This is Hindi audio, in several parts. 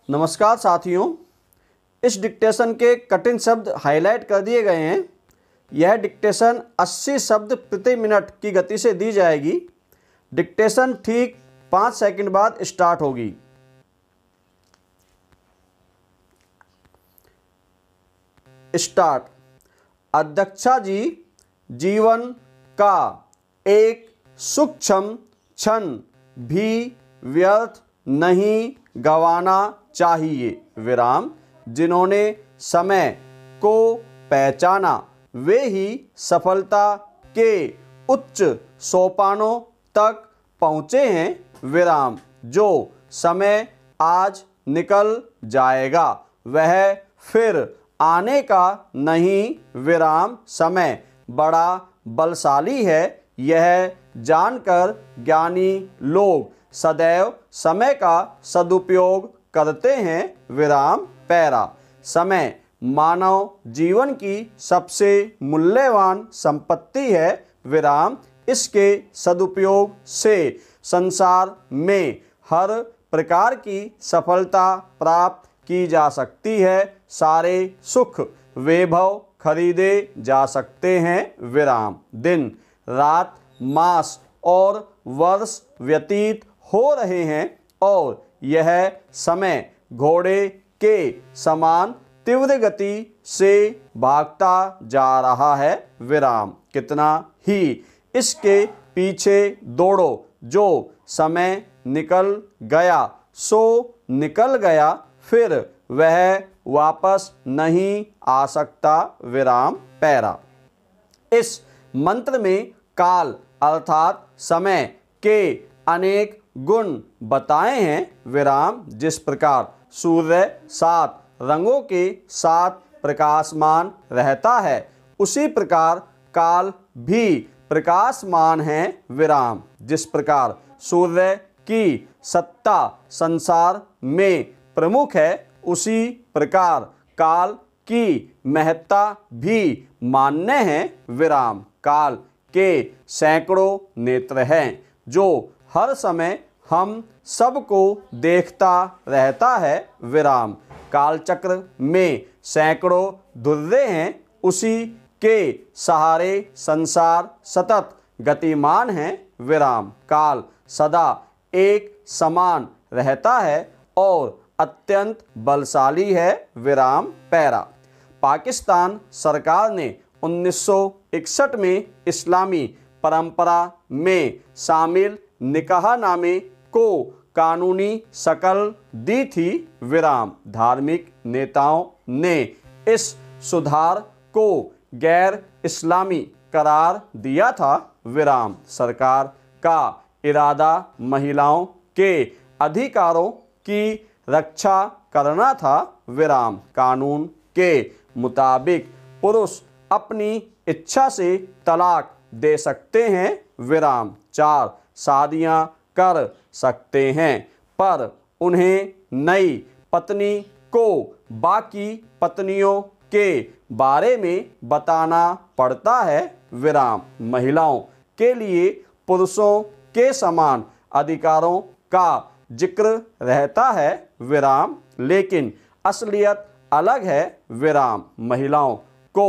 नमस्कार साथियों, इस डिक्टेशन के कठिन शब्द हाईलाइट कर दिए गए हैं। यह डिक्टेशन 80 शब्द प्रति मिनट की गति से दी जाएगी। डिक्टेशन ठीक 5 सेकंड बाद स्टार्ट होगी। स्टार्ट। अध्यक्षा जी, जीवन का एक सूक्ष्म क्षण भी व्यर्थ नहीं गंवाना चाहिए। विराम। जिन्होंने समय को पहचाना वे ही सफलता के उच्च सोपानों तक पहुँचे हैं। विराम। जो समय आज निकल जाएगा वह फिर आने का नहीं। विराम। समय बड़ा बलशाली है, यह जानकर ज्ञानी लोग सदैव समय का सदुपयोग करते हैं। विराम। पैरा। समय मानव जीवन की सबसे मूल्यवान संपत्ति है। विराम। इसके सदुपयोग से संसार में हर प्रकार की सफलता प्राप्त की जा सकती है। सारे सुख वैभव खरीदे जा सकते हैं। विराम। दिन, रात, मास और वर्ष व्यतीत हो रहे हैं और यह समय घोड़े के समान तीव्र गति से भागता जा रहा है। विराम। कितना ही इसके पीछे दौड़ो, जो समय निकल गया सो निकल गया, फिर वह वापस नहीं आ सकता। विराम। पैरा। इस मंत्र में काल अर्थात समय के अनेक गुण बताए हैं। विराम। जिस प्रकार सूर्य 7 रंगों के साथ प्रकाशमान रहता है, उसी प्रकार काल भी प्रकाशमान है। विराम। जिस प्रकार सूर्य की सत्ता संसार में प्रमुख है, उसी प्रकार काल की महत्ता भी मान्य है। विराम। काल के सैकड़ों नेत्र हैं, जो हर समय हम सबको देखता रहता है। विराम। कालचक्र में सैकड़ों धुर्रे हैं, उसी के सहारे संसार सतत गतिमान है। विराम। काल सदा एक समान रहता है और अत्यंत बलशाली है। विराम। पैरा। पाकिस्तान सरकार ने 1961 में इस्लामी परंपरा में शामिल निकाहनामे को कानूनी शक्ल दी थी। विराम। धार्मिक नेताओं ने इस सुधार को गैर इस्लामी करार दिया था। विराम। सरकार का इरादा महिलाओं के अधिकारों की रक्षा करना था। विराम। कानून के मुताबिक पुरुष अपनी इच्छा से तलाक दे सकते हैं। विराम। 4 शादियां कर सकते हैं, पर उन्हें नई पत्नी को बाकी पत्नियों के बारे में बताना पड़ता है। विराम। महिलाओं के लिए पुरुषों के समान अधिकारों का जिक्र रहता है। विराम। लेकिन असलियत अलग है। विराम। महिलाओं को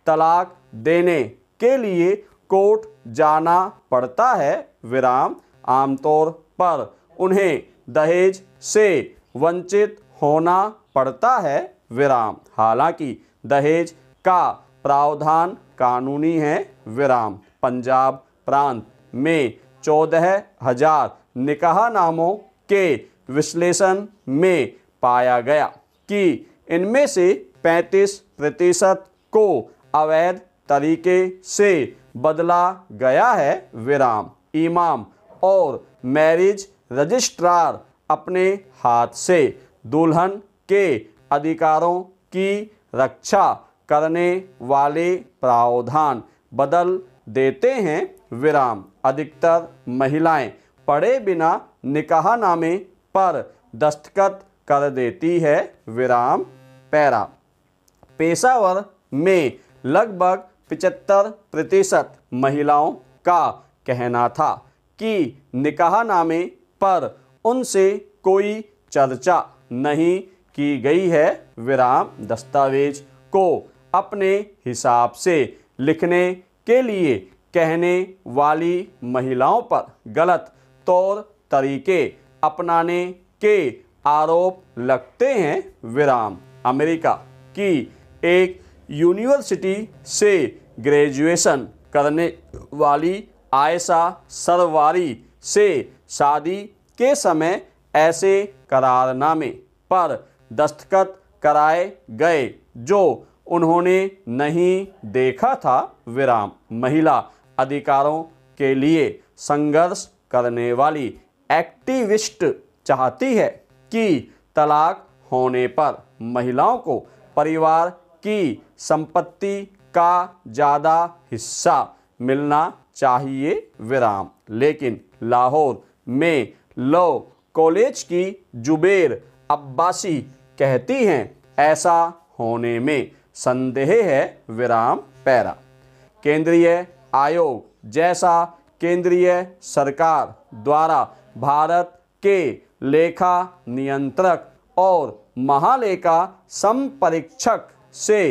तलाक देने के लिए कोर्ट जाना पड़ता है। विराम। आमतौर पर उन्हें दहेज से वंचित होना पड़ता है। विराम। हालांकि दहेज का प्रावधान कानूनी है। विराम। पंजाब प्रांत में 14,000 निकाहनामों के विश्लेषण में पाया गया कि इनमें से 35% को अवैध तरीके से बदला गया है। विराम। इमाम और मैरिज रजिस्ट्रार अपने हाथ से दुल्हन के अधिकारों की रक्षा करने वाले प्रावधान बदल देते हैं। विराम। अधिकतर महिलाएं पढ़े बिना निकाहनामे पर दस्तखत कर देती है। विराम। पैरा। पेशावर में लगभग 75% महिलाओं का कहना था कि निकाहनामे पर उनसे कोई चर्चा नहीं की गई है विराम दस्तावेज को अपने हिसाब से लिखने के लिए कहने वाली महिलाओं पर गलत तौर तरीके अपनाने के आरोप लगते हैं विराम। अमेरिका की एक यूनिवर्सिटी से ग्रेजुएशन करने वाली आयशा सरवारी से शादी के समय ऐसे करारनामे पर दस्तखत कराए गए जो उन्होंने नहीं देखा था विराम। महिला अधिकारों के लिए संघर्ष करने वाली एक्टिविस्ट चाहती है कि तलाक होने पर महिलाओं को परिवार की संपत्ति का ज़्यादा हिस्सा मिलना चाहिए विराम। लेकिन लाहौर में लॉ कॉलेज की जुबेर अब्बासी कहती हैं ऐसा होने में संदेह है विराम पैरा। केंद्रीय आयोग जैसा केंद्रीय सरकार द्वारा भारत के लेखा नियंत्रक और महालेखा संपरीक्षक से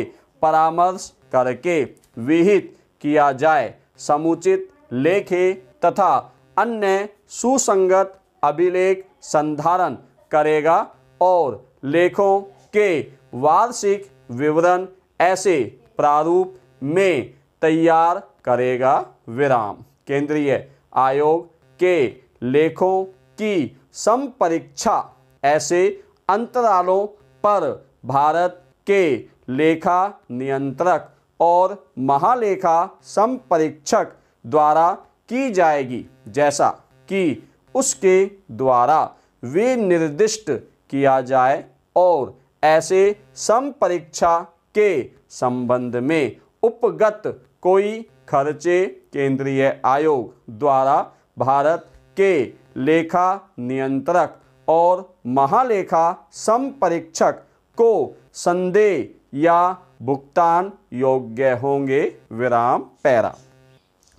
परामर्श करके विहित किया जाए समुचित लेखे तथा अन्य सुसंगत अभिलेख संधारण करेगा और लेखों के वार्षिक विवरण ऐसे प्रारूप में तैयार करेगा विराम। केंद्रीय आयोग के लेखों की संपरीक्षा ऐसे अंतरालों पर भारत के लेखा नियंत्रक और महालेखा संपरीक्षक द्वारा की जाएगी जैसा कि उसके द्वारा विनिर्दिष्ट किया जाए और ऐसे संपरीक्षा के संबंध में उपगत कोई खर्चे केंद्रीय आयोग द्वारा भारत के लेखा नियंत्रक और महालेखा संपरीक्षक को संदेह या भुगतान योग्य होंगे विराम पैरा।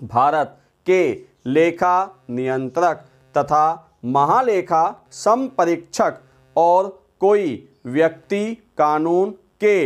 भारत के लेखा नियंत्रक तथा महालेखा संपरीक्षक और कोई व्यक्ति कानून के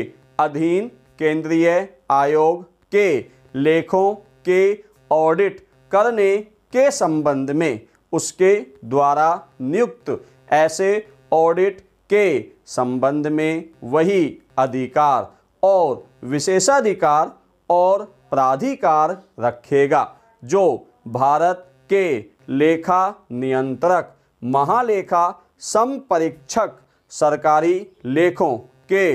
अधीन केंद्रीय आयोग के लेखों के ऑडिट करने के संबंध में उसके द्वारा नियुक्त ऐसे ऑडिट के संबंध में वही अधिकार और विशेषाधिकार और प्राधिकार रखेगा जो भारत के लेखा नियंत्रक महालेखा संपरीक्षक सरकारी लेखों के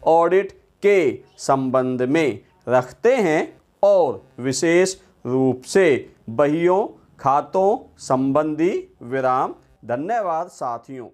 ऑडिट के संबंध में रखते हैं और विशेष रूप से बहियों खातों संबंधी विराम। धन्यवाद साथियों।